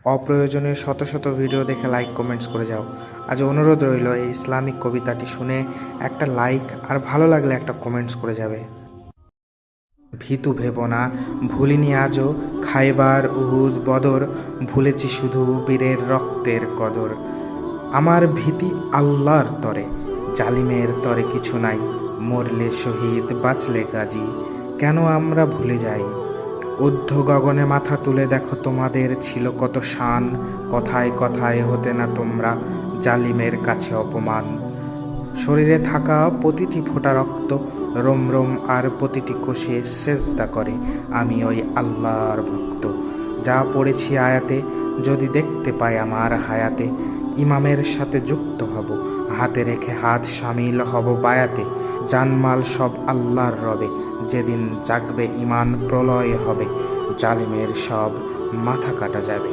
অপ্রয়োজনীয় শত শত ভিডিও দেখে লাইক কমেন্টস করে যাও। আজ অনুরোধ রইল, এই ইসলামিক কবিতাটি শুনে একটা লাইক আর ভালো লাগলে একটা কমেন্টস করে যাবে। ভীতু ভেবো না, ভুলিনি আজও খাইবার উহুদ বদর, ভুলেছি শুধু বীরের রক্তের কদর। আমার ভীতি আল্লাহর তরে, জালিমের তরে কিছু নাই, মরলে শহীদ বাঁচলে গাজী, কেন আমরা ভুলে যাই? ঊর্ধ্ব গগনে মাথা তুলে দেখো, তোমাদের ছিল কত শান, কথায় কথায় হতে না তোমরা জালিমের কাছে অপমান। শরীরে থাকা প্রতিটি ফোঁটা রক্ত রোম রোম আর প্রতিটি কোষে সেজদা করে, আমি ওই আল্লাহর ভক্ত। যা পড়েছি আয়াতে, যদি দেখতে পাই আমার হায়াতে, ইমামের সাথে যুক্ত হব, হাতে রেখে হাত সামিল হব বায়াতে। জানমাল সব আল্লাহর রবে, যেদিন জাগবে ইমান প্রলয় হবে, জালিমের সব মাথা কাটা যাবে।